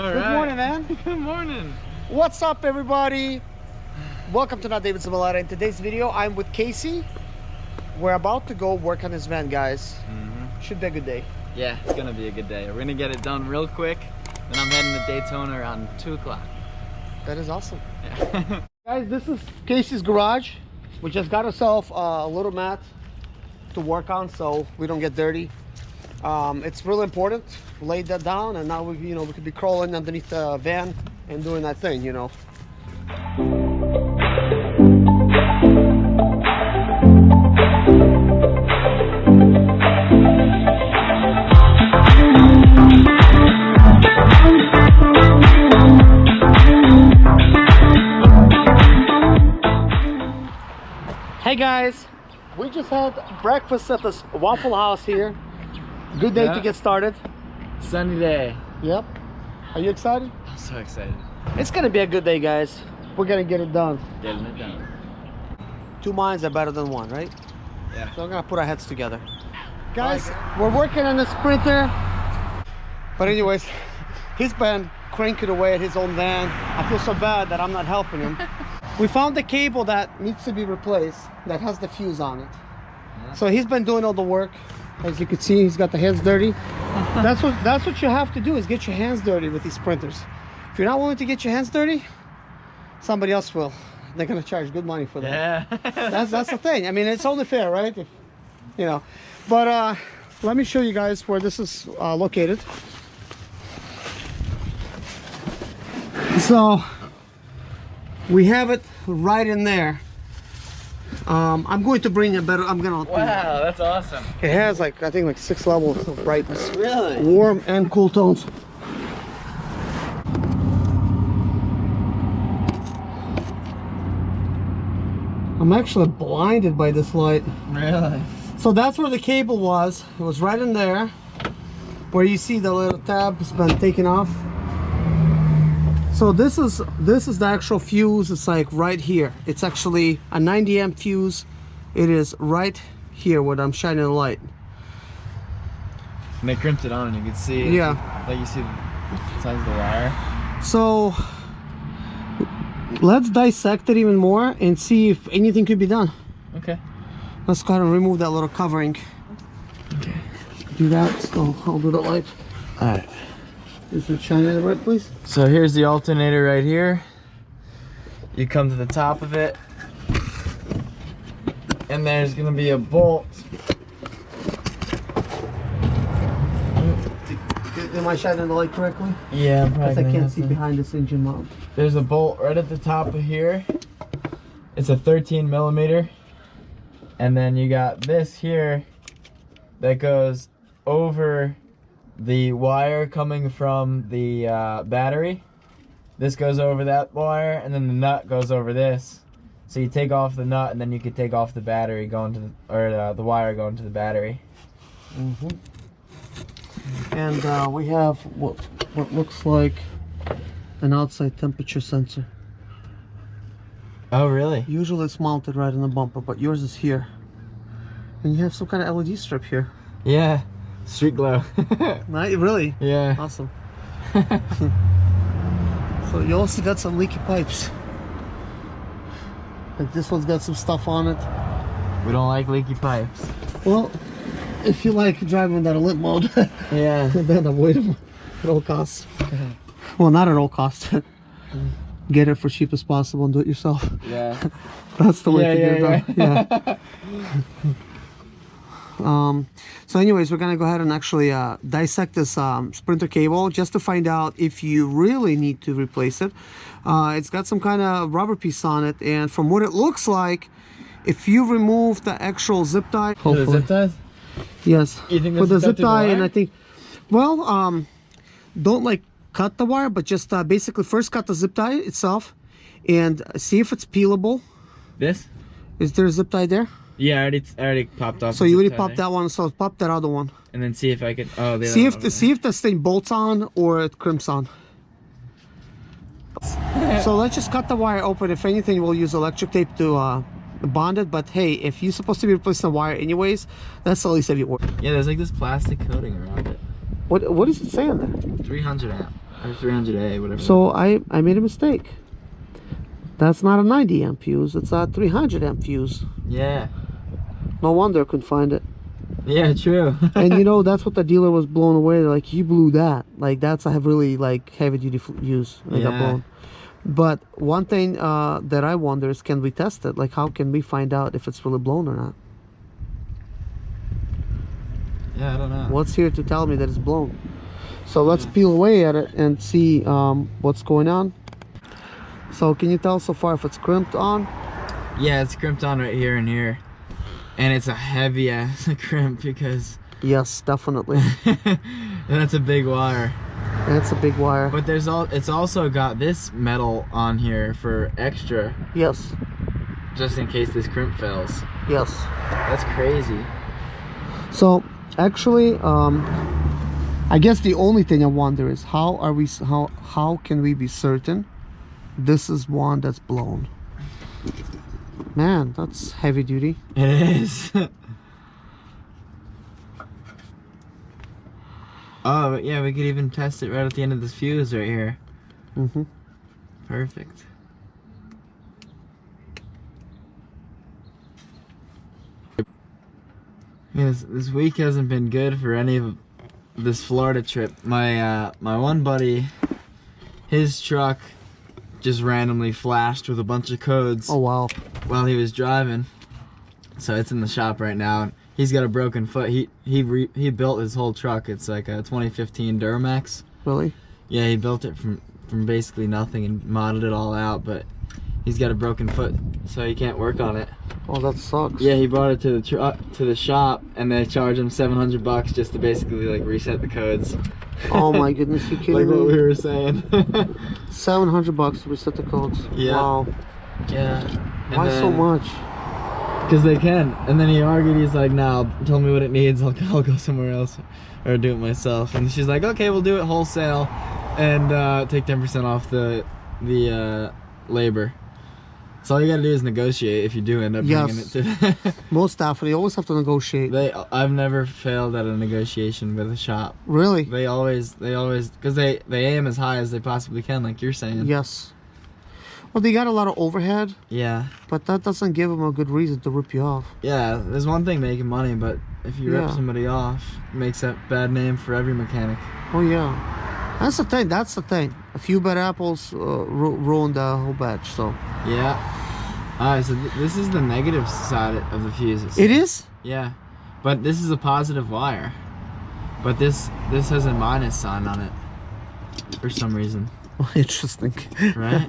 Good morning, man. Good morning. What's up, everybody? Welcome to Not David Zimaleta. In today's video, I'm with Casey. We're about to go work on this van, guys. Should be a good day. Yeah, it's gonna be a good day. We're gonna get it done real quick. Then I'm heading to Daytona around 2 o'clock. That is awesome. Yeah. Guys, this is Casey's garage. We just got ourselves a little mat to work on so we don't get dirty. It's really important. Laid that down, and now we could be crawling underneath the van and doing that thing, Hey guys, we just had breakfast at this Waffle House here. Good day to get started. Sunny day. Yep. Are you excited? I'm so excited. It's gonna be a good day, guys. We're gonna get it done. Getting it done. Two minds are better than one, right? Yeah. So we're gonna put our heads together. Guys, we're working on the Sprinter. But anyways, he's been cranking away at his own van. I feel so bad that I'm not helping him. We found the cable that needs to be replaced that has the fuse on it. Yeah. So he's been doing all the work. As you can see, he's got the hands dirty. That's what you have to do, is get your hands dirty with these sprinters. If you're not willing to get your hands dirty, somebody else will. They're gonna charge good money for that. Yeah. That's the thing. I mean, it's only fair, right? But let me show you guys where this is located. So we have it right in there. I'm going to bring a better. Wow, that's awesome. It has I think 6 levels of brightness. Really? Warm and cool tones. I'm actually blinded by this light. Really? So that's where the cable was. It was right in there, where you see the little tab has been taken off. So this is the actual fuse. It's like right here. It's actually a 90 amp fuse. It is right here where I'm shining the light. And they crimped it on, and you can see. Yeah. Like you see the size of the wire. So let's dissect it even more and see if anything could be done. Okay. Let's go ahead and remove that little covering. Okay. Do that. So I'll do the light. All right. Is it shining the right place? So here's the alternator right here. You come to the top of it, and there's gonna be a bolt. Am I shining the light correctly? Yeah, I'm probably. Because I can't see behind this engine mount. There's a bolt right at the top of here. It's a 13 millimeter, and then you got this here that goes over the wire coming from the battery. This goes over that wire, and then the nut goes over this. So you take off the nut, and then you could take off the battery going to the wire going to the battery. And we have what looks like an outside temperature sensor. Oh, really? Usually it's mounted right in the bumper, but yours is here. And you have some kind of LED strip here. Yeah. Street glow. Right? Really? Yeah. Awesome. So you also got some leaky pipes. Like this one's got some stuff on it. We don't like leaky pipes. Well, if you like driving that limp mode, yeah, then avoid them at all costs. Well, not at all costs. Get it for cheap as possible and do it yourself. Yeah. That's the way to get it done. Yeah. So anyways, we're gonna go ahead and actually dissect this Sprinter cable just to find out if you really need to replace it. It's got some kind of rubber piece on it, and from what it looks like, if you remove the actual zip tie, hopefully. The zip ties? Yes. You think for the zip tie, the and I think, well, don't like cut the wire, but just basically first cut the zip tie itself and see if it's peelable. This? Is there a zip tie there? Yeah, I already popped off. So you already popped that one, so pop that other one. And then see if I could. Oh, see if this thing bolts on or it crimps on. So let's just cut the wire open. If anything, we'll use electric tape to bonded, but hey, if you're supposed to be replacing the wire anyways, that's the least of your work. Yeah, there's like this plastic coating around it. What is it saying there? 300 amp. Or 300A, whatever. So I made a mistake. That's not a 90 amp fuse, it's a 300 amp fuse. Yeah. No wonder I couldn't find it. Yeah, true. And you know, that's what the dealer was blown away. They're like, you blew that. Like, that's a really like heavy duty use. I got blown. But one thing that I wonder is, can we test it? Like, how can we find out if it's really blown or not? Yeah, I don't know. What's here to tell me that it's blown? So let's peel away at it and see what's going on. So can you tell so far if it's crimped on? Yeah, it's crimped on right here and here. And it's a heavy ass crimp because... Yes, definitely. That's a big wire. That's a big wire. But it's also got this metal on here for extra. Yes. Just in case this crimp fails. Yes. That's crazy. So actually, I guess the only thing I wonder is how can we be certain this is one that's blown? Man, that's heavy duty. It is. Oh, but yeah, we could even test it right at the end of this fuse right here. Mm-hmm. Perfect. Yeah, this week hasn't been good for any of this Florida trip. My one buddy, his truck just randomly flashed with a bunch of codes. Oh wow! While he was driving, so it's in the shop right now. He's got a broken foot. He built his whole truck. It's like a 2015 Duramax. Really? Yeah, he built it from basically nothing and modded it all out, but he's got a broken foot, so he can't work on it. Oh, that sucks. Yeah, he brought it to the shop, and they charge him $700 just to basically like reset the codes. Oh my goodness, you kidding like me? what we were saying. $700 to reset the codes. Yeah. Wow. Yeah. Why so much? Because they can. And then he argued, he's like, nah, tell me what it needs, I'll go somewhere else or do it myself. And she's like, okay, we'll do it wholesale and take 10% off the labor. So all you gotta do is negotiate if you do end up bringing it to them. Most definitely, you always have to negotiate. I've never failed at a negotiation with a shop. Really? They always, because they aim as high as they possibly can, like you're saying. Yes. Well, they got a lot of overhead. Yeah. But that doesn't give them a good reason to rip you off. Yeah, there's one thing making money, but if you rip somebody off, it makes that bad name for every mechanic. Oh yeah. That's the thing, that's the thing. A few bad apples ruined the whole batch, so. Yeah. Alright, so this is the negative side of the fuses. It is? Yeah. But this is a positive wire. But this has a minus sign on it. For some reason. Interesting. Right?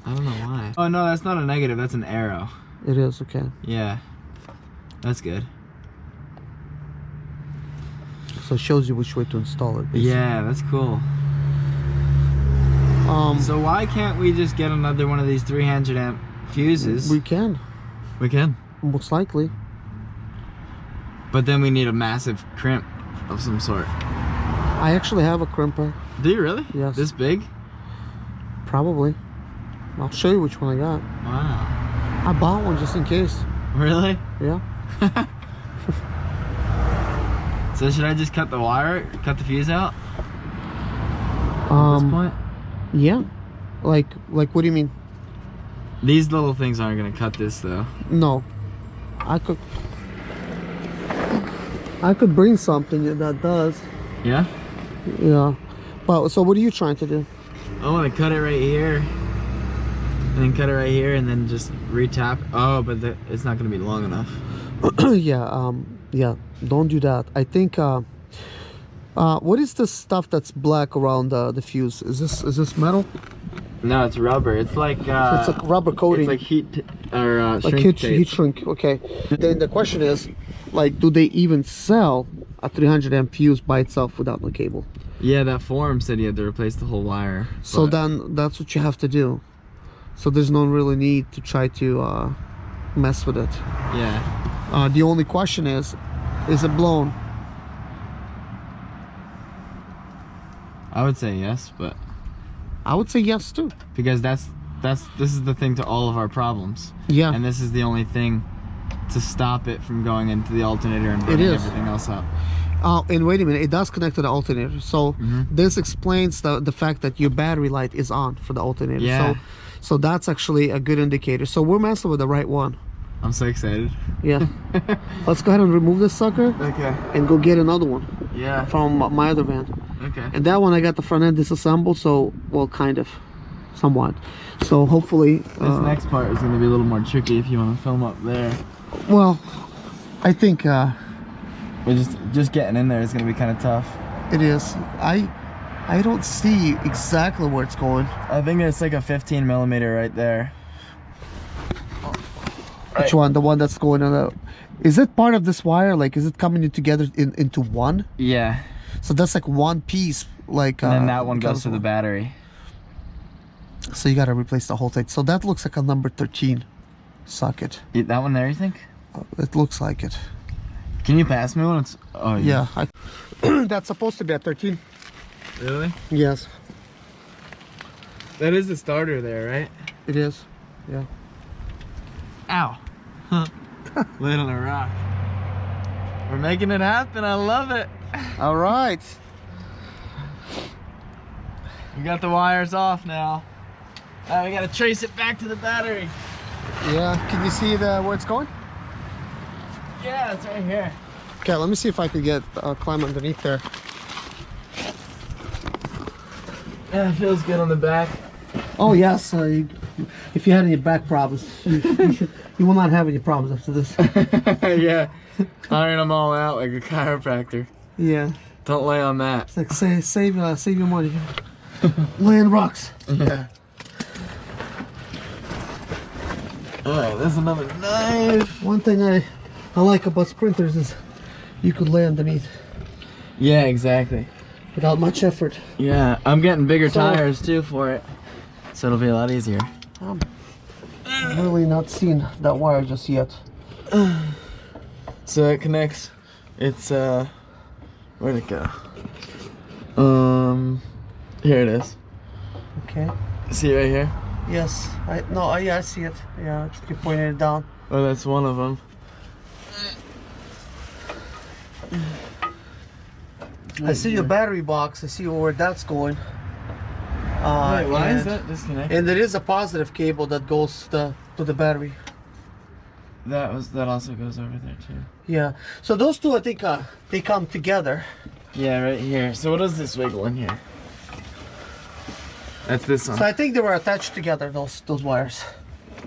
I don't know why. Oh no, that's not a negative, that's an arrow. It is, okay. Yeah. That's good. So it shows you which way to install it, basically. Yeah, that's cool. So why can't we just get another one of these 300 amp fuses? We can. We can. Most likely. But then we need a massive crimp of some sort. I actually have a crimper. Do you really? Yes. This big? Probably. I'll show you which one I got. Wow. I bought one just in case. Really? Yeah. So should I just cut the wire, cut the fuse out? At this point? Yeah. Like what do you mean? These little things aren't gonna cut this though. No. I could bring something that does. Yeah? Yeah. But so what are you trying to do? I want to cut it right here. And then cut it right here and then just retap. Oh, but it's not gonna be long enough. Yeah, yeah, don't do that. I think what is this stuff that's black around the fuse? Is this metal? No, it's rubber. It's like it's like rubber coating. It's like heat or like shrink heat shrink. Okay. Then the question is, like, do they even sell a 300 amp fuse by itself without no cable? Yeah, that forum said you had to replace the whole wire. So then that's what you have to do. So there's no really need to try to mess with it. Yeah. The only question is it blown? I would say yes, but I would say yes too. Because this is the thing to all of our problems. Yeah. And this is the only thing to stop it from going into the alternator and burning everything else up. Oh, and wait a minute, it does connect to the alternator. So this explains the fact that your battery light is on for the alternator. Yeah. So that's actually a good indicator. So we're messing with the right one. I'm so excited. Yeah. Let's go ahead and remove this sucker. Okay. And go get another one. Yeah. From my other van. Okay. And that one I got the front end disassembled, so, well, kind of. Somewhat. So hopefully... This next part is going to be a little more tricky if you want to film up there. Well, I think... We're just getting in there is going to be kind of tough. It is. I don't see exactly where it's going. I think it's like a 15 millimeter right there. Which one? The one that's going on the... Is it part of this wire? Like, is it coming in together into one? Yeah. So that's like one piece, like... And then that one goes to the battery. So you got to replace the whole thing. So that looks like a number 13 socket. That one there, you think? It looks like it. Can you pass me one? It's, oh, yeah. That's supposed to be a 13. Really? Yes. That is the starter there, right? It is. Yeah. Ow. Laid on a rock. We're making it happen. I love it. All right. We got the wires off now. Now we gotta trace it back to the battery. Yeah. Can you see where it's going? Yeah, it's right here. Okay, let me see if I could get climb underneath there. Yeah, it feels good on the back. Oh yes. If you had any back problems, you will not have any problems after this. Yeah. Iron them all out like a chiropractor. Yeah. Don't lay on that. It's like save your money. Lay on rocks. Yeah. Alright, there's another knife. One thing I like about sprinters is you could lay underneath. Yeah, exactly. Without much effort. Yeah, I'm getting bigger tires too for it. So it'll be a lot easier. I'm really not seeing that wire just yet. So it connects. It's where'd it go? Here it is. Okay. See it right here? Yes. Yeah, I see it. Yeah, just keep pointing it down. Oh, that's one of them. I see your battery box. I see where that's going. Wait, why is that disconnected? And there is a positive cable that goes to the battery. That also goes over there too. Yeah. So those two, I think, they come together. Yeah, right here. So what does this wiggle in here? That's this one. So I think they were attached together. Those wires.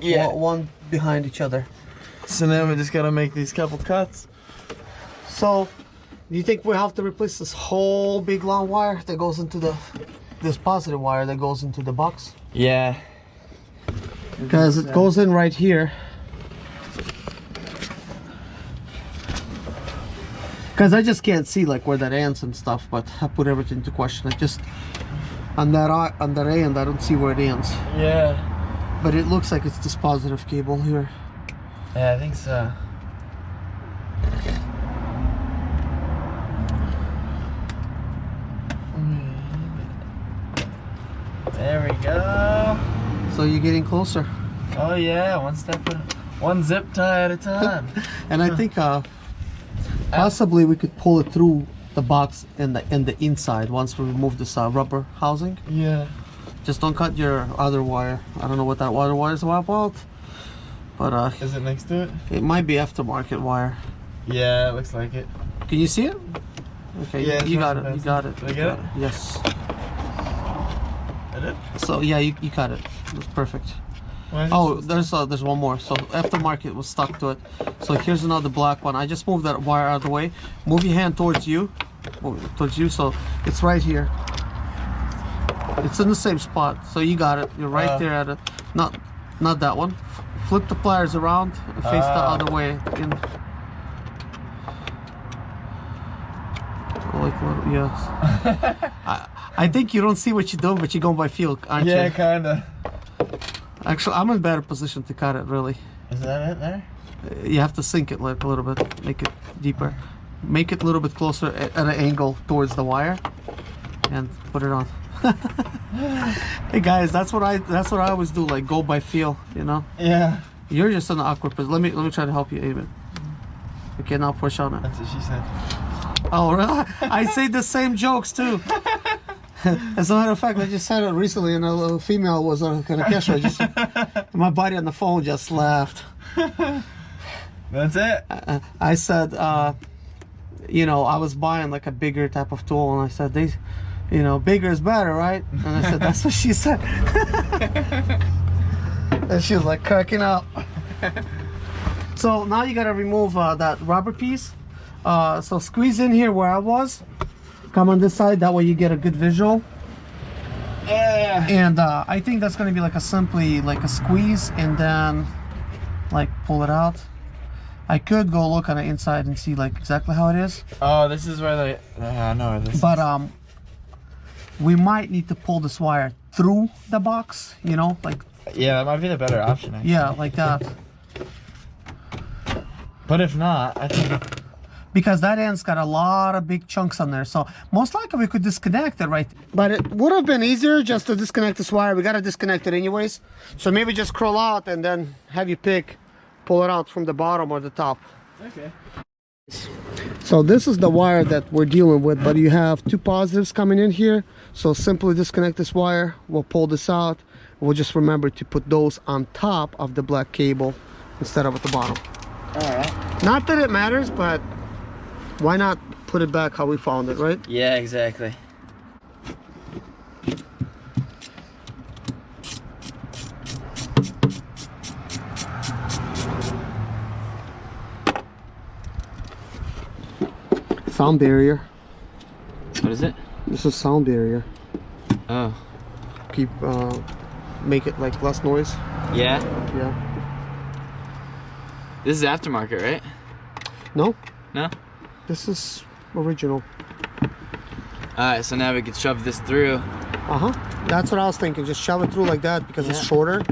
Yeah. One behind each other. So now we just gotta make these couple cuts. So, do you think we have to replace this whole big long wire that goes into this positive wire that goes into the box? Yeah. Because it goes in right here. Because I just can't see like where that ends and stuff, but I put everything into question. I just on that end I don't see where it ends. Yeah. But it looks like it's this positive cable here. Yeah, I think so. There we go. So you're getting closer. Oh yeah, one zip tie at a time. And I think possibly we could pull it through the box and the inside once we remove this rubber housing. Yeah. Just don't cut your other wire. I don't know what that other wire is about, but is it next to it? it might be aftermarket wire. Yeah, it looks like it. Can you see it? Okay, Yeah, you got it. You got it. Did I get it? Yes. I did? So yeah, you got it. That's perfect. Oh, there's one more. So aftermarket was stuck to it. So here's another black one. I just moved that wire out of the way. Move your hand towards you. So it's right here. It's in the same spot. So you got it. You're right there at it. Not that one. Flip the pliers around and face the other way. Yes. I think you don't see what you're doing, but you're going by feel, aren't you? Yeah, kinda. Actually, I'm in a better position to cut it, really. Is that it there? You have to sink it like a little bit, make it deeper. Make it a little bit closer at an angle towards the wire, and put it on. Hey guys, that's what I always do, like go by feel, you know? Yeah. You're just in an awkward position. Let me try to help you, Amen. Okay, now push on it. That's what she said. Oh, really? I say the same jokes too. As a matter of fact, I just said it recently, and a little female was on a cash register. My buddy on the phone just laughed. That's it. I said, you know, I was buying like a bigger type of tool, and I said, you know, bigger is better, right? And I said, that's what she said. And she was like cracking up. So now you gotta remove that rubber piece. So squeeze in here where I was. Come on this side, that way you get a good visual. Yeah. And I think that's gonna be like simply like a squeeze and then like pull it out. I could go look on the inside and see like exactly how it is. Oh, this is where I know where this is. But we might need to pull this wire through the box, you know, like. Yeah, that might be the better option, actually. Yeah, like that. But if not, I think... Because that end's got a lot of big chunks on there, so most likely we could disconnect it, right? But it would have been easier just to disconnect this wire. We gotta disconnect it anyways. So maybe just crawl out and then have you pull it out from the bottom or the top. Okay. So this is the wire that we're dealing with, but you have two positives coming in here. So simply disconnect this wire. We'll pull this out. We'll just remember to put those on top of the black cable instead of at the bottom. All right. Not that it matters, but why not put it back how we found it, right? Yeah, exactly. Sound barrier. What is it? This is sound barrier. Oh. Keep make it like less noise. Yeah? Yeah. This is aftermarket, right? No? No? This is original. Alright, so now we can shove this through. Uh-huh. That's what I was thinking. Just shove it through like that because it's shorter.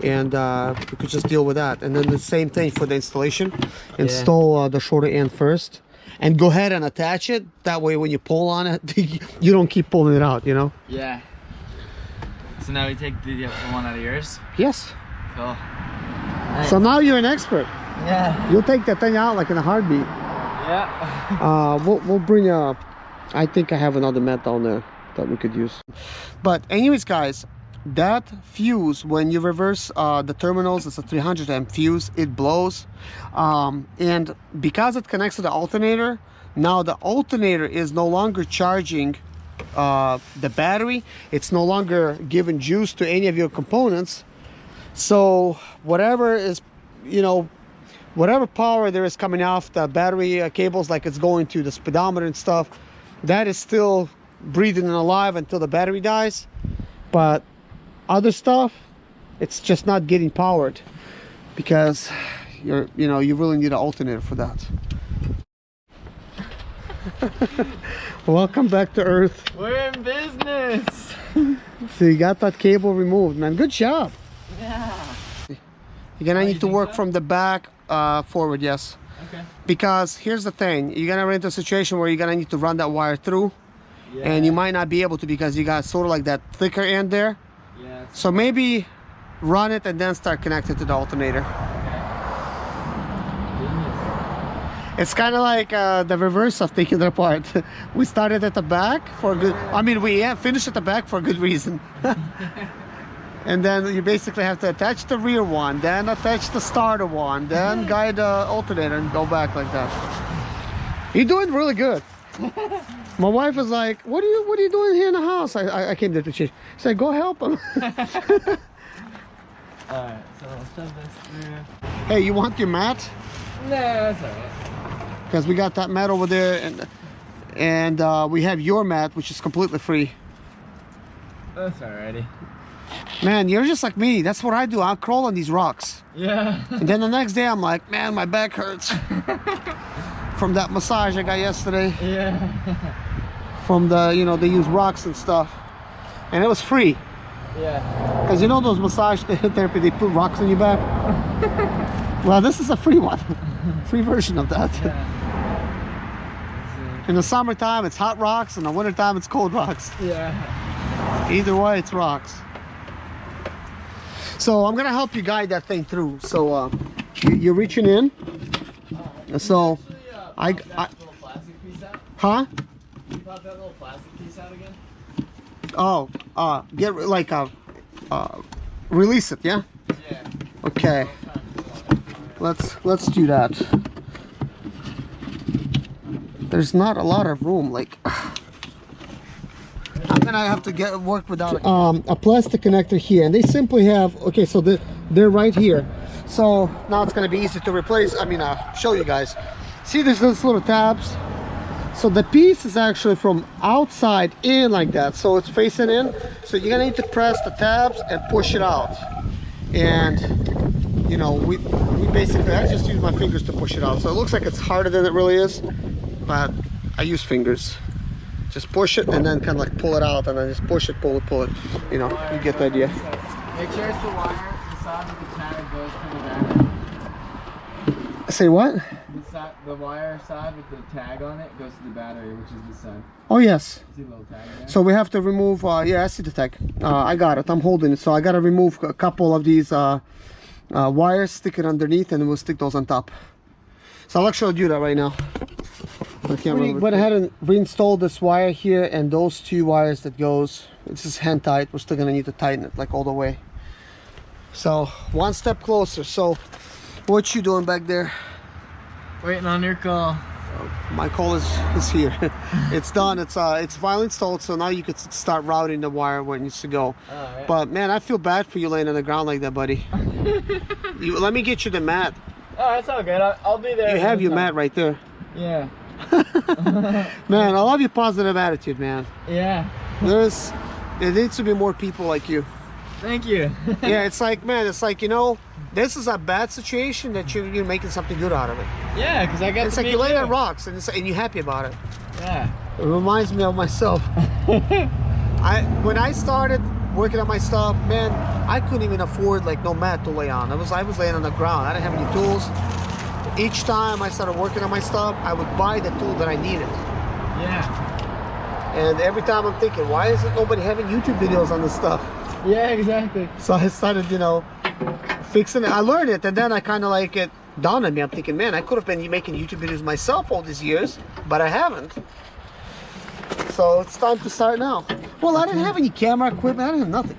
And we could just deal with that. And then the same thing for the installation. Install the shorter end first. And go ahead and attach it. That way when you pull on it, you don't keep pulling it out, you know? Yeah. So now we take the one out of yours? Yes. Cool. Nice. So now you're an expert. Yeah. You'll take that thing out like in a heartbeat. Yeah. We'll bring I think I have another mat down there that we could use. But anyways, guys, that fuse, when you reverse the terminals, it's a 300 amp fuse, it blows. And because it connects to the alternator, now the alternator is no longer charging the battery. It's no longer giving juice to any of your components. So whatever is, you know, whatever power there is coming off the battery cables, like it's going to the speedometer and stuff, that is still breathing and alive until the battery dies. But other stuff, it's just not getting powered because you really need an alternator for that. Welcome back to Earth. We're in business. So you got that cable removed, man. Good job. Yeah. You're gonna need to work from the back forward, yes. Okay. Because here's the thing, you're gonna run into a situation where you're gonna need to run that wire through, and you might not be able to because you got sort of like that thicker end there. Yeah. So maybe run it and then start connecting to the alternator. It's kind of like the reverse of taking it apart. We started at the back for a good, I mean, we finished at the back for a good reason. And then you basically have to attach the rear one, then attach the starter one, then guide the alternator and go back like that. You're doing really good. My wife was like, what are you doing here in the house? I came there to change. She said, go help him. Alright, so I'll shove this through. Hey, you want your mat? No, that's alright. Because we got that mat over there, and we have your mat, which is completely free. That's alrighty. Man, you're just like me. That's what I do. I crawl on these rocks. Yeah. And then the next day I'm like, man, my back hurts. From that massage I got yesterday. Yeah. From the, they use rocks and stuff. And it was free. Yeah. Because you know those massage therapy, they put rocks on your back? Well, this is a free one. Free version of that. Yeah. In the summertime, it's hot rocks. In the wintertime, it's cold rocks. Yeah. Either way, it's rocks. So I'm gonna help you guide that thing through. So you're reaching in. So I Huh? Can you pop that little plastic piece out again? Oh, get like release it, yeah? Yeah. Okay. Let's do that. There's not a lot of room, like I'm gonna have to work without a plastic connector here, and they simply have, okay, so they're right here. So now it's gonna be easy to replace. I mean, show you guys. See, there's those little tabs. So the piece is actually from outside in like that, so it's facing in. So you're gonna need to press the tabs and push it out. And you know, we basically, I just use my fingers to push it out. So it looks like it's harder than it really is, but I use fingers. Just push it and then kind of like pull it out, and then just push it, pull it. You know, you get the idea. Make sure it's the wire, the side of the tag goes to the battery. Say what? The wire side with the tag on it goes to the battery, which is this side. Oh yes. See the little tag there? So we have to remove, yeah, I see the tag. I got it, I'm holding it. So I gotta remove a couple of these wires, stick it underneath, and we'll stick those on top. So I'll actually do that right now. We went ahead and reinstalled this wire here, and those two wires that goes, this is hand tight. We're still gonna need to tighten it like all the way. So one step closer. So what you doing back there? Waiting on your call. My call is here. It's done. It's finally installed, so now you could start routing the wire where it needs to go. Right. But man, I feel bad for you laying on the ground like that, buddy. Let me get you the mat. Oh, that's all good. I'll be there. You have your mat right there. Yeah. Man, I love your positive attitude, man. Yeah. There needs to be more people like you. Thank you. Yeah, it's like, man, it's like, you know, this is a bad situation that you're making something good out of it. Yeah, because I got. It's like you lay on rocks and you're happy about it. Yeah. It reminds me of myself. When I started working on my stuff, man, I couldn't even afford like no mat to lay on. I was laying on the ground. I didn't have any tools. Each time I started working on my stuff, I would buy the tool that I needed. Yeah. And every time I'm thinking, why isn't nobody having YouTube videos on this stuff? Yeah, exactly. So I started, you know, fixing it. I learned it, and then I kind of like it dawned on me. I'm thinking, man, I could have been making YouTube videos myself all these years, but I haven't. So it's time to start now. Well, I didn't have any camera equipment. I didn't have nothing.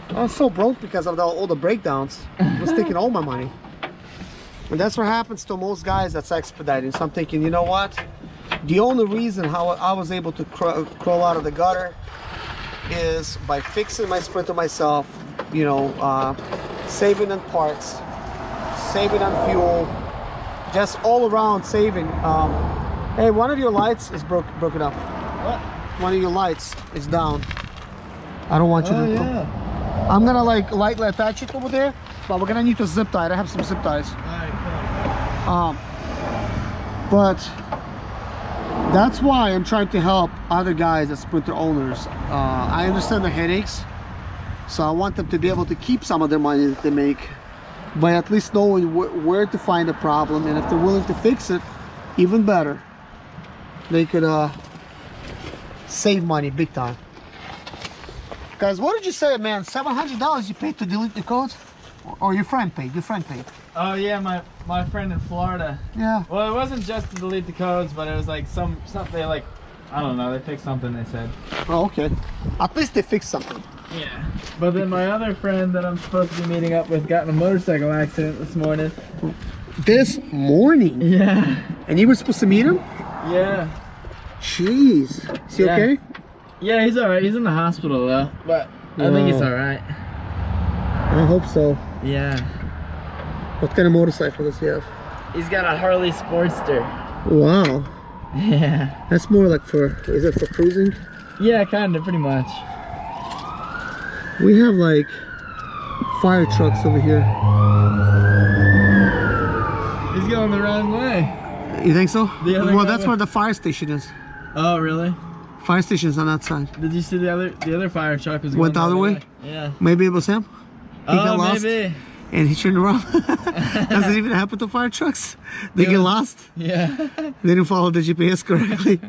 I was so broke because of all the breakdowns. It was taking all my money. And that's what happens to most guys that's expediting. So I'm thinking, you know what? The only reason how I was able to crawl out of the gutter is by fixing my Sprinter myself, you know, saving on parts, saving on fuel, just all around saving. Hey, one of your lights is broken up. What? One of your lights is down. I don't want you to. Yeah. I'm gonna like lightly attach it over there, but we're gonna need to zip tie it. I have some zip ties. All right, cool. But that's why I'm trying to help other guys as Sprinter owners. I understand the headaches, so I want them to be able to keep some of their money that they make by at least knowing where to find a problem, and if they're willing to fix it, even better. They could save money big time. Guys, what did you say, man? $700 you paid to delete the codes? Or your friend paid? Your friend paid. Oh yeah, my friend in Florida. Yeah. Well, it wasn't just to delete the codes, but it was like something like, I don't know, they fixed something, they said. Oh, okay. At least they fixed something. Yeah. But then my other friend that I'm supposed to be meeting up with got in a motorcycle accident this morning. This morning? Yeah. And you were supposed to meet him? Yeah. Jeez. Is he okay? Yeah, he's alright. He's in the hospital though, but I think he's alright. I hope so. Yeah. What kind of motorcycle does he have? He's got a Harley Sportster. Wow. Yeah. That's more like is it for cruising? Yeah, kind of, pretty much. We have like fire trucks over here. He's going the wrong way. You think so? Well, that's way. where the fire station is. Oh, really? Fire station's on that side. Did you see the other fire truck was going Went the other way? Yeah. Maybe it was him? He got lost, maybe. and he turned around. Does it even happen to fire trucks? They get lost? Yeah. They didn't follow the GPS correctly.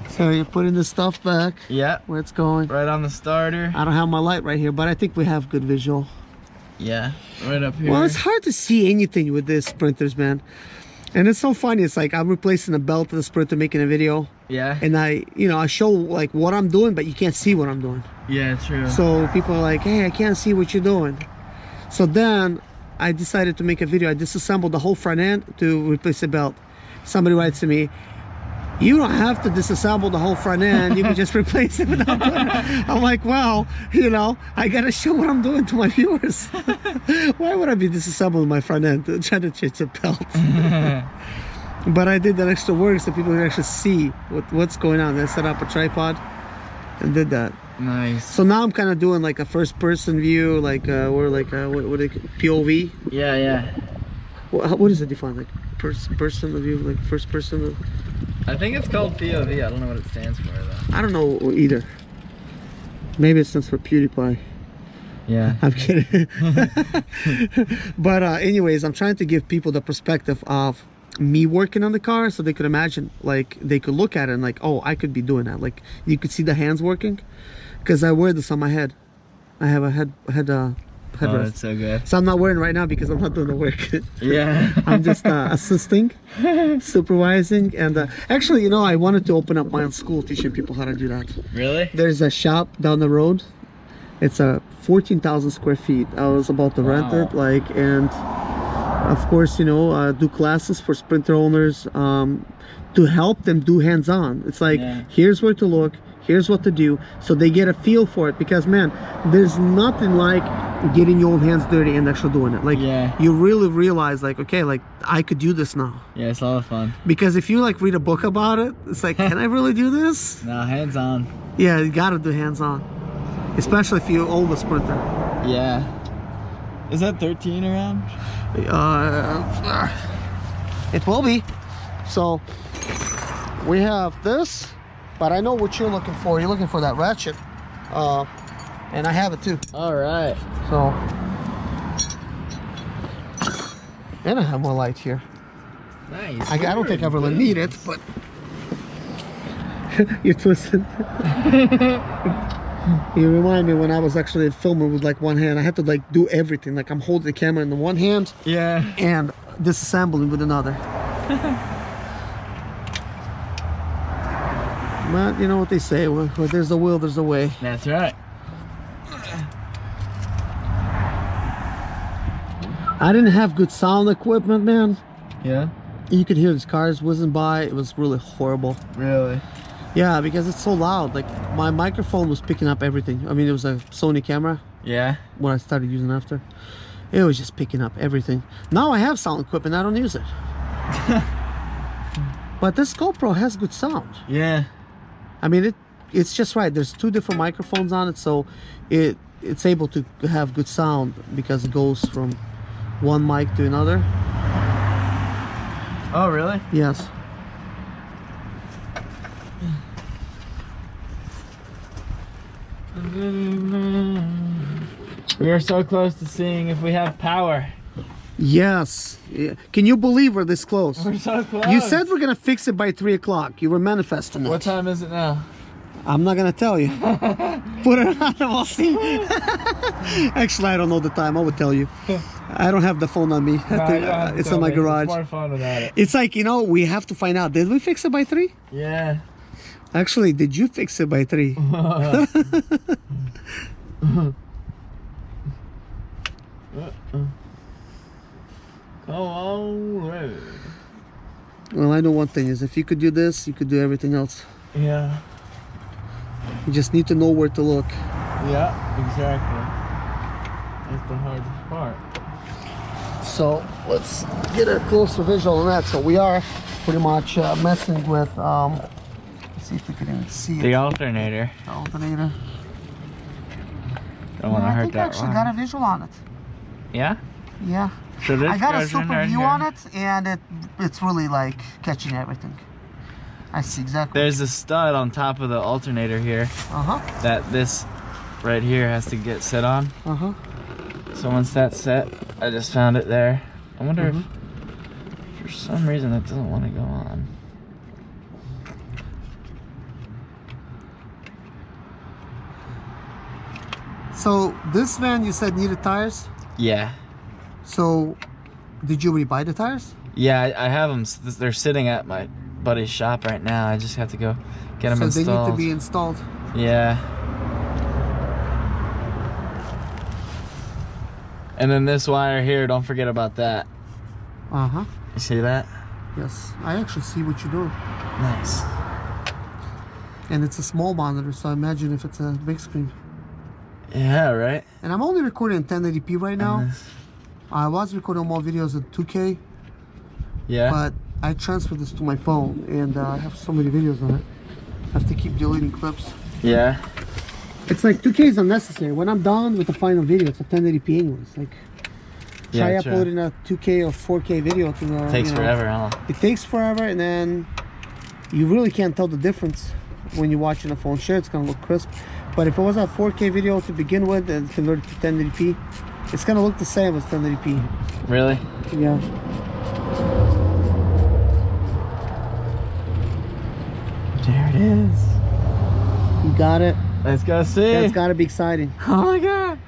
So you're putting the stuff back. Yeah. Where it's going. Right on the starter. I don't have my light right here, but I think we have good visual. Yeah. Right up here. Well, it's hard to see anything with these Sprinters, man. And it's so funny. It's like I'm replacing a belt of the Sprinter, making a video. Yeah. And I show like what I'm doing, but you can't see what I'm doing. Yeah, true. So people are like, hey, I can't see what you're doing. So then I decided to make a video. I disassembled the whole front end to replace the belt. Somebody writes to me, you don't have to disassemble the whole front end. You can just replace it without doing it. I'm like, well, I gotta show what I'm doing to my viewers. Why would I be disassembling my front end to try to change the belt? But I did that extra work so people can actually see what's going on. I set up a tripod and did that. Nice. So now I'm kind of doing like a first-person view, like or like what do POV. Yeah, yeah. What does it define? Like person view, like first person. I think it's called POV. I don't know what it stands for though. I don't know either. Maybe it stands for PewDiePie. Yeah. I'm kidding. But anyways, I'm trying to give people the perspective of me working on the car, so they could imagine, like they could look at it and like, oh, I could be doing that. Like you could see the hands working, because I wear this on my head. I have a headrest. Oh, that's so good. So I'm not wearing right now because I'm not doing the work. Yeah. I'm just assisting, supervising, and actually, I wanted to open up my own school teaching people how to do that. Really? There's a shop down the road. It's 14,000 square feet. I was about to rent it, and of course, do classes for Sprinter owners to help them do hands-on. It's like, here's where to look, here's what to do, so they get a feel for it. Because man, there's nothing like getting your own hands dirty and actually doing it. Like you really realize, like, okay, like I could do this now. Yeah, it's a lot of fun. Because if you like read a book about it, it's like, can I really do this? No, hands-on. Yeah, you gotta do hands-on, especially if you own a Sprinter. Yeah. Is that 13 around? It will be. So we have this, but I know what you're looking for. You're looking for that ratchet, and I have it too. All right. So, and I have more light here. Nice. I don't think I really need it, but you're twisted. You remind me when I was actually filming with like one hand. I had to like do everything. Like I'm holding the camera in the one hand, and disassembling with another. But you know what they say, where there's a will, there's a way. That's right. I didn't have good sound equipment, man. Yeah? You could hear these cars whizzing by. It was really horrible. Really? Yeah, because it's so loud. Like my microphone was picking up everything. I mean, it was a Sony camera. Yeah. What I started using after. It was just picking up everything. Now I have sound equipment, I don't use it. But this GoPro has good sound. Yeah. I mean, it's just right. There's two different microphones on it, so it's able to have good sound because it goes from one mic to another. Oh, really? Yes. We are so close to seeing if we have power. Yes. Yeah. Can you believe we're this close? We're so close. You said we're gonna fix it by 3 o'clock. You were manifesting it. What time is it now? I'm not gonna tell you. Put it on and we'll see. Actually, I don't know the time. I would tell you. I don't have the phone on me. It's in my garage. It's more fun without it. It's like, we have to find out. Did we fix it by 3? Yeah. Actually, did you fix it by 3? Come on, road. Well, I know one thing is if you could do this, you could do everything else. Yeah. You just need to know where to look. Yeah, exactly. That's the hardest part. So let's get a closer visual on that. So we are pretty much messing with, let's see if we can even see the it. alternator. The alternator. Don't want to hurt that I think I actually got a visual on it. Yeah? Yeah. So this I got a goes in super right view here. on it, and it's really like catching everything. I see exactly. There's a stud on top of the alternator here that this right here has to get set on. So once that's set, I just found it there. I wonder if for some reason that doesn't want to go on. So this van you said needed tires? Yeah. So did you already buy the tires? Yeah, I have them. They're sitting at my buddy's shop right now. I just have to go get them installed. So they need to be installed. Yeah. And then this wire here, don't forget about that. Uh-huh. You see that? Yes, I actually see what you're doing. Nice. And it's a small monitor, so imagine if it's a big screen. Yeah, right? And I'm only recording in 1080p right now. I was recording more videos at 2K. Yeah. But I transferred this to my phone, and I have so many videos on it. I have to keep deleting clips. Yeah. It's like 2K is unnecessary. When I'm done with the final video, it's a 1080p anyways. Like, try uploading a 2K or 4K video to the. Takes forever, huh? It takes forever, and then you really can't tell the difference when you're watching a phone. Sure, it's gonna look crisp, but if it was a 4K video to begin with and converted to 1080p, it's gonna look the same as 1080p. Really? Yeah. There it is. You got it. Let's go see. That's gotta be exciting. Oh my god.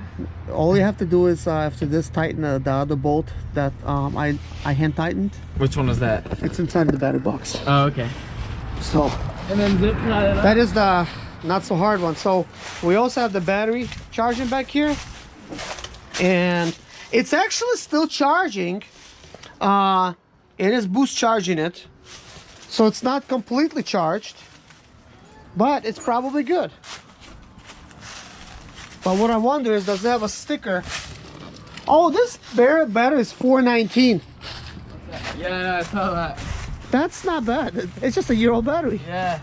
All you have to do is after this tighten the other bolt that I hand tightened. Which one was that? It's inside the battery box. Oh, okay. So. And then zip tie it up. That is the not so hard one. So we also have the battery charging back here, and it's actually still charging. It is boost charging it, so it's not completely charged, but it's probably good. But what I wonder is, does it have a sticker? Oh, this battery is 419. Yeah, I saw that. That's not bad. It's just a year-old battery. Yeah.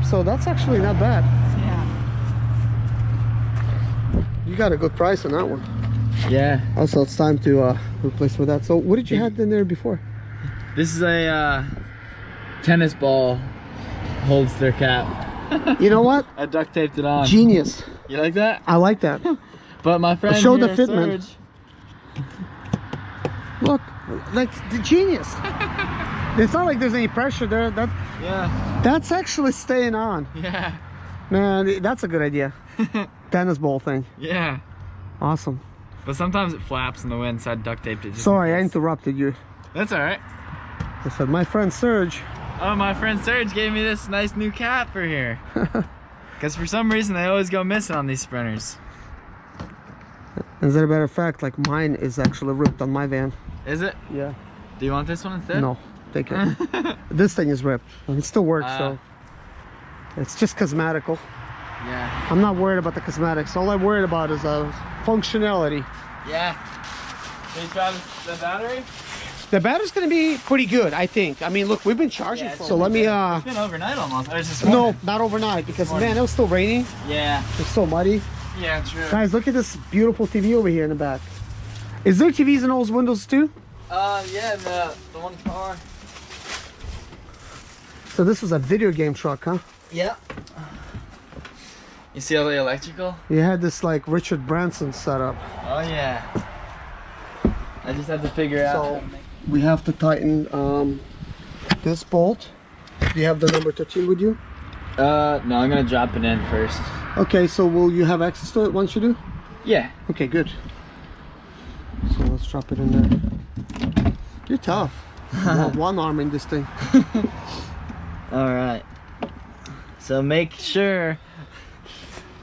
So that's actually not bad. Yeah. You got a good price on that one. Yeah. Also, it's time to replace with that. So what did you have in there before? This is a tennis ball holster cap. You know what? I duct taped it on. Genius. You like that? I like that. But my friend Show the here, fitment. Serge. Look, like the genius. It's not like there's any pressure there. Yeah. That's actually staying on. Yeah. Man, that's a good idea. Tennis ball thing. Yeah. Awesome. But sometimes it flaps in the wind, so I duct taped it. Sorry, I interrupted you. That's all right. I said, my friend Serge. Oh, my friend Serge gave me this nice new cap for here. Because for some reason, they always go missing on these sprinters. As a matter of fact, like mine is actually ripped on my van. Is it? Yeah. Do you want this one instead? No, take it. This thing is ripped. It still works, so it's just cosmetical. Yeah. I'm not worried about the cosmetics. All I'm worried about is functionality. Yeah. Did you try the battery? The battery's gonna be pretty good, I think. I mean, look, we've been charging for. So let me. It's been overnight almost. Or is this No, not overnight because man, it was still raining. Yeah. It's so muddy. Yeah, true. Guys, look at this beautiful TV over here in the back. Is there TVs in those windows too? Yeah, the one car. So this was a video game truck, huh? Yeah. You see all the electrical? You had this like Richard Branson setup. Oh yeah. I just have to figure out. So we have to tighten this bolt. Do you have the number 13 with you? No, I'm gonna drop it in first. Okay, so will you have access to it once you do? Yeah. Okay, good. So let's drop it in there. You're tough. One arm in this thing. All right. So make sure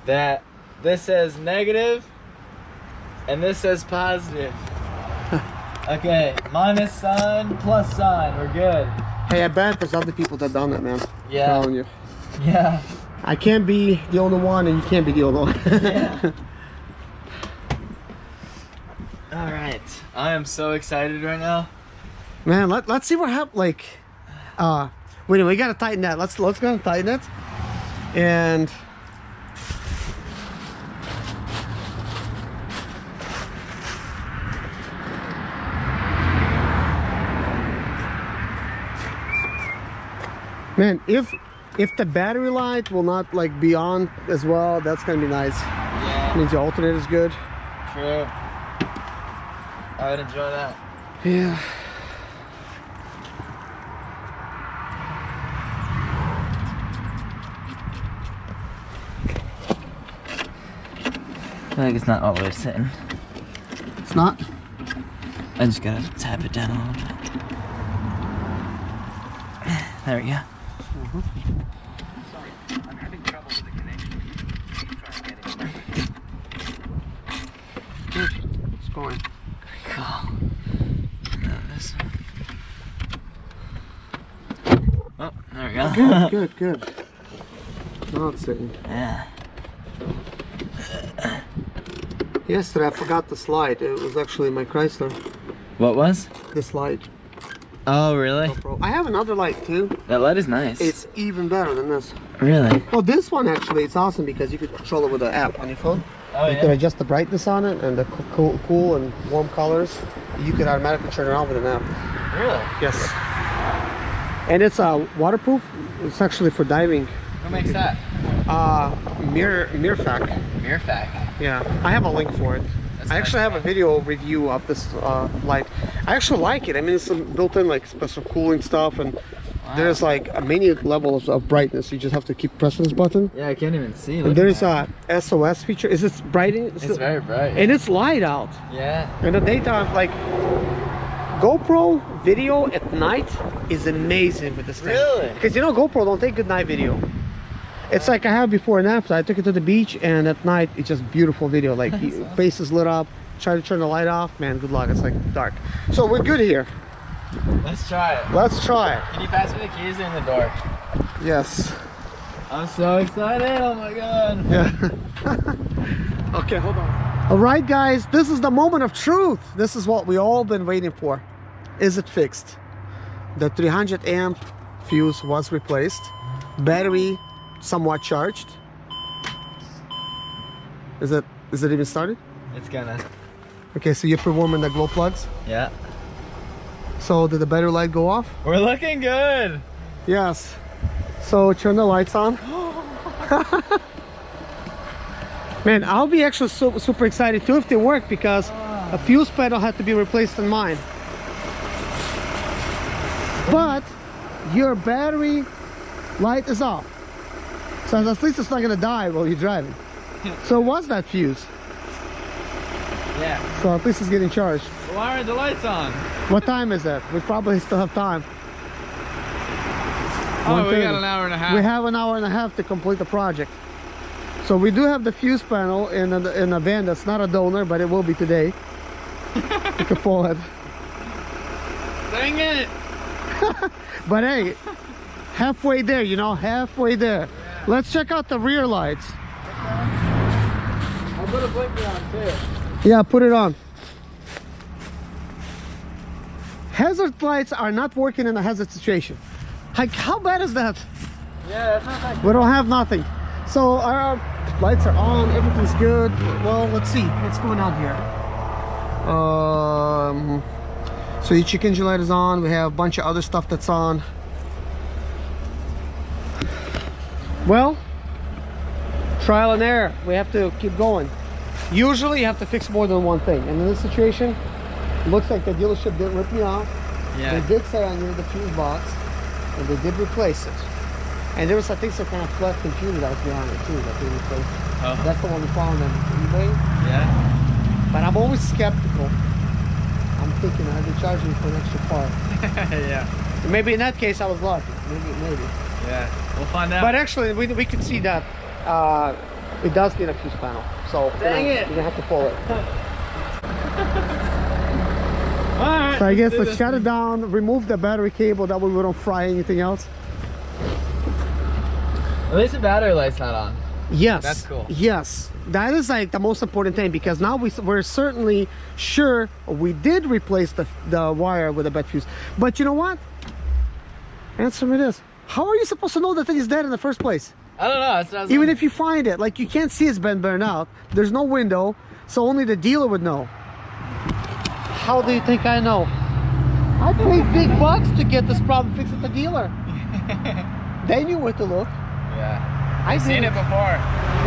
that this says negative and this says positive. Okay, minus sign, plus sign, we're good. Hey, I bet there's other people that done it, man. Yeah. I'm telling you. Yeah. I can't be the only one, and you can't be the only one. Yeah. All right, I am so excited right now. Man, let's see what happens. Like, wait, we gotta tighten that. Let's go and tighten it, and. Man, if the battery light will not like be on as well, that's gonna be nice. Yeah. Means your alternator is good. True. I would enjoy that. Yeah. I feel like it's not all the way sitting. It's not? I just gotta tap it down a little bit. There we go. Sorry, I'm having trouble with the connection. Try getting It's going. Cool. This. Oh, there we go. Good. Now it's sitting. Yeah. Yesterday I forgot the slide. It was actually my Chrysler. What was? The slide. Oh, really? GoPro. I have another light too. That light is nice. It's even better than this. Really? Well, this one actually, it's awesome because you could control it with an app on your phone. Oh, You could adjust the brightness on it and the cool and warm colors. You could automatically turn it on with an app. Really? Yes. And it's waterproof. It's actually for diving. Who makes that? Mirfac. Mirfac. Yeah, I have a link for it. I actually have a video review of this light. I actually like it. I mean, it's some built-in like special cooling stuff, and there's like many levels of brightness. You just have to keep pressing this button. Yeah, I can't even see. And there's a SOS feature. Is this brighting? It's very bright. And it's light out. Yeah. In the daytime, like GoPro video at night is amazing with this thing. Really? Because you know GoPro don't take good night video. It's like I have before and after. I took it to the beach, and at night it's just beautiful video. Like face is lit up. Try to turn the light off, man. Good luck. It's like dark. So we're good here. Let's try it. Let's try it. Can you pass me the keys in the door? Yes. I'm so excited. Oh my god. Yeah. Okay, hold on. All right, guys. This is the moment of truth. This is what we all been waiting for. Is it fixed? The 300 amp fuse was replaced. Battery somewhat charged. Is it even started? It's gonna. Okay, so you're pre-warming the glow plugs. Yeah. So did the battery light go off? We're looking good. Yes. So turn the lights on. Man, I'll be actually super excited too if they work, because a fuse panel had to be replaced in mine. But your battery light is off. So at least it's not gonna die while you're driving. So what's that fuse? Yeah. So at least it's getting charged. Why aren't the lights on? What time is it? We probably still have time. Oh, we 1:30. got an hour and a half. We have an hour and a half to complete the project. So we do have the fuse panel in a van that's not a donor, but it will be today. You can pull it. Dang it! But hey, halfway there, you know, halfway there. Yeah. Let's check out the rear lights. I'll put a blinker on too. Yeah, put it on. Hazard lights are not working in a hazard situation. Like, how bad is that? Yeah, that's not that good. We don't have nothing. So our lights are on, everything's good. Well, let's see what's going on here. So your check engine light is on. We have a bunch of other stuff that's on. Well, trial and error. We have to keep going. Usually you have to fix more than one thing, and in this situation it looks like the dealership did rip me off. Yeah. They did say I needed the fuse box, and they did replace it. And there was, I think, some kind of flat computer that was behind it too that they replaced. Oh. That's the one we found on eBay. Yeah. But I'm always skeptical. I'm thinking I'd be charging for an extra part. Yeah. Maybe in that case I was lucky. Maybe. Yeah. We'll find out. But actually, we could see that it does need a fuse panel. So Dang it! you're gonna have to pull it. Alright. So I guess let's shut it down, remove the battery cable, that way we don't fry anything else. At least the battery light's not on. Yes. That's cool. Yes. That is like the most important thing, because now we're certainly sure we did replace the wire with a bad fuse. But you know what? Answer me this. How are you supposed to know that thing is dead in the first place? I don't know. That's what I was Even if you find it, like, you can't see it's been burned out. There's no window, so only the dealer would know. How do you think I know? I paid big bucks to get this problem fixed at the dealer. They knew where to look. Yeah. I've seen it before.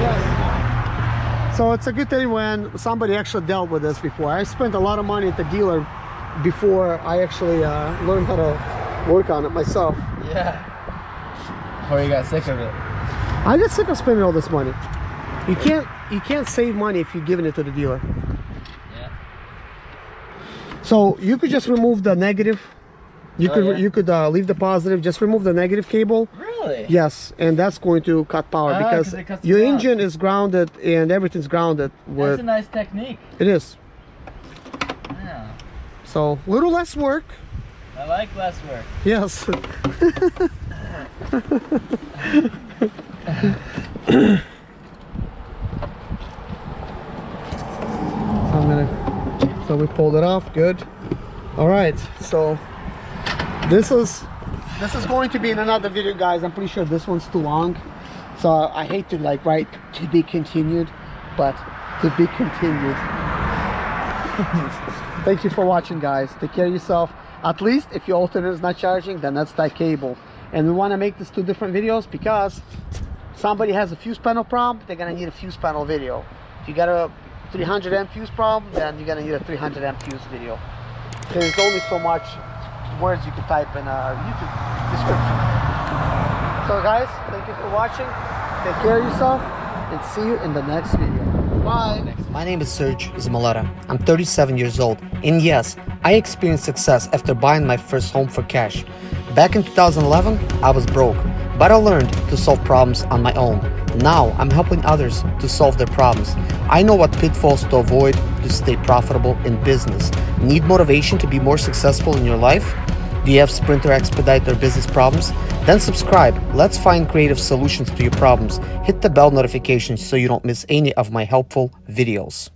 Yes. So it's a good thing when somebody actually dealt with this before. I spent a lot of money at the dealer before I actually learned how to work on it myself. Yeah. Before you got sick of it. I get sick of spending all this money. You can't save money if you're giving it to the dealer. Yeah. So you could just remove the negative You Oh, could yeah? you could leave the positive, just remove the negative cable. Really? Yes, and that's going to cut power Ah, because 'cause it cuts the your power. engine is grounded and everything's grounded That's with a nice technique. it is. Yeah. So little less work. I like less work. Yes. So we pulled it off, good. All right, so this is going to be in another video, guys. I'm pretty sure this one's too long, so I hate to like write to be continued, but to be continued. Thank you for watching, guys. Take care of yourself. At least if your alternator is not charging, then that's that cable. And we want to make this 2 different videos because somebody has a fuse panel problem, they're gonna need a fuse panel video. If you got a 300 amp fuse problem, then you're gonna need a 300 amp fuse video. There's only so much words you can type in a YouTube description. So guys, thank you for watching. Take care of yourself and see you in the next video. Bye. My name is Serge Zimaleta. I'm 37 years old, and yes, I experienced success after buying my first home for cash. Back in 2011, I was broke, but I learned to solve problems on my own. Now I'm helping others to solve their problems. I know what pitfalls to avoid to stay profitable in business. Need motivation to be more successful in your life? Do you have Sprinter expedite or business problems? Then subscribe. Let's find creative solutions to your problems. Hit the bell notification so you don't miss any of my helpful videos.